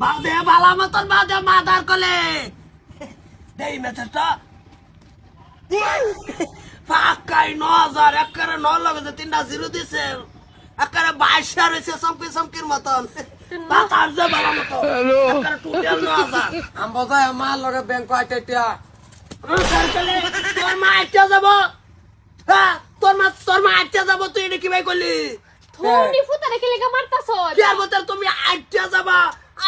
বাদে বালা মতন বাদে মাদার কলে দেই মেসেজটা ফাঁকাই ৯,০০০ একেবারে ৯ লাগে ৩টা জিরো দিছে একেবারে ২২ হয়েছে চমকির মতন বাতার যে বালা মতন একেবারে টোটাল ৯,০০০ আম বজায় আমার লগে ব্যাংক আইটা তোর মা আইটা যাব হ্যাঁ তোর মা আইটা যাব তুই এটা কি ভাই করলি থুনি ফুটা রেখে লেগে মারতাছ কে বলতে তুমি আইটা যাবা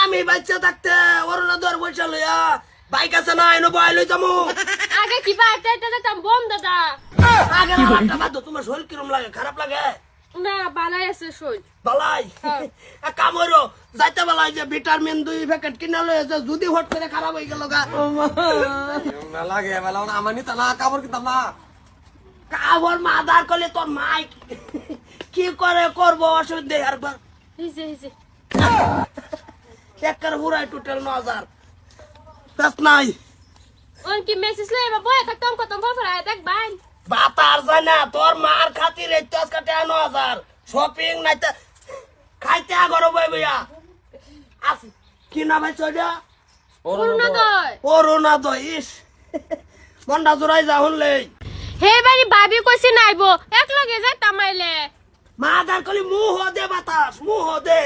আমি বাচ্চা থাকতে ওরনা দর বসে লইয়া বাইক আছে না এনে বয় লই যামু আগে কি বাইটা এটা যেতাম বম দাদা আগে আমারটা বাদ দাও, তোমার শরীর কিরম লাগে খারাপ লাগে না বালাই আছে সই বালাই এক কাম হইরো যাইতে বালাই যে ভিটামিন 2 প্যাকেট কিনা লই যে যদি হট করে খারাপ হয়ে গেল গা লাগে মেলা আমার নিতা না কাপড় কিনতাম না কাবর মাদার করলে তোর মাই কি করে করবো অসুবিধে আরবার হিজে একের পুরাই টোটাল ৯,০০০ বেশ নাই ওন কি মেসেজ লই বা বয় থাকতাম কত ফরফরা দেখ বাইন বাতার যায় না তোর মার খাতির এই তো কাটে ৯,০০০ শপিং নাইতে খাইতে আগর বই বইয়া আসি কি নাম আছে ওটা অরুণোদয় অরুণোদয় ইস মন্ডা জোড়াই যা হলে হে বাড়ি ভাবি কইছি নাইবো এক লগে যাইতাম আইলে মাদার কলি মুহ দে বাতাস মুহ দে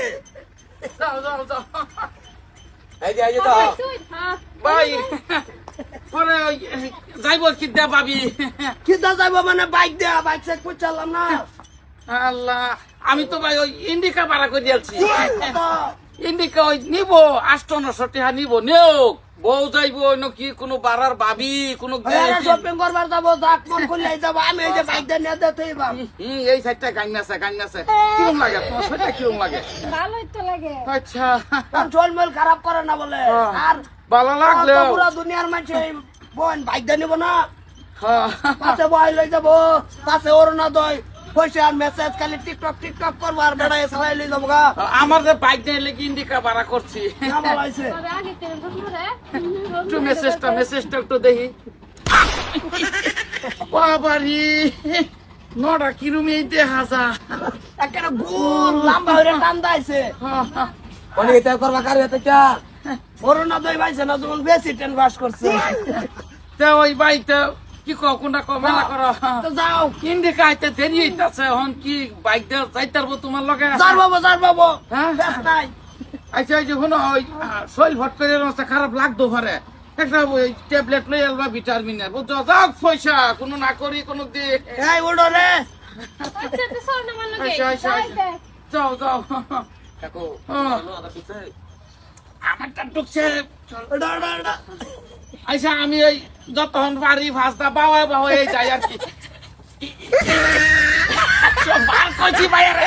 যাও এই যে তো হ্যাঁ ভাই পরে যাইব কিদা পাবি কিদা যাইব মানে বাইক দে বাইক চেক করে চালাম না আল্লাহ আমি তো ভাই ওই ইন্ডিকা ভাড়া করে দিয়েছি কত? ইন্ডিকা ওই নিব ৮০০ টাকা নিব নেও বউ যাইব অন্য কি কোনো বাড়ার ভাবি কোনো শপিং করবার যাবো যাক মন খুলে যাবো আমি এই যে বাইক দিয়ে নিয়ে দিতে এই সাইডটা গাইনাছে কিরম লাগে তোমার সেটা কিরম লাগে ভালোই তো লাগে আচ্ছা ঝোলমেল খারাপ করে না বলে আর ভালো লাগলো পুরো দুনিয়ার মানুষ বোন বাইক দিয়ে নিবো না হ্যাঁ। পাশে বয় লই যাবো পাশে অরুণোদয় পয়সা আর মেসেজ খালি টিকটক করবো আর বেড়াই সবাই লই যাবো গা আমার যে বাইক নিয়ে লেগে ইন্ডিকা ভাড়া করছি কেমন হয়েছে তবে আগে তেল ধরে একটু মেসেজটা একটু দেখি বাবারি নটা কিরম এই দেখা যা একটা গোল লম্বা হয়ে টান দাইছে অনেক এটা করবা কার এটা কে অরুণোদয় পাইছে না যখন বেশি ট্রেন বাস করছে তা ওই বাইকটা কি কোনটা মেলা করো তো যাও ইন্ডিকা আইতে দেরি হইতাছে হন কি বাইক দিয়ে যাইতে পারবো তোমার লগে যার বাবু হ্যাঁ? বেশ নাই আচ্ছা ওই যে শোনো ওই শরীর ভট করে অবস্থা খারাপ লাগতো পারে একটা ওই ট্যাবলেট লই আলবা ভিটামিনের বুঝছো যাও পয়সা কোনো না করি কোনো দিক এই উড়ো রে আচ্ছা তো সর না ভালো লাগে আচ্ছা যাও দেখো আমারটা ঢুকছে উড়ো, উড়ো, উড়ো। আচ্ছা আমি ওই যতক্ষণ পারি ভাজটা বাওয়া এই যাই আর কি সব বার করছি বাইরে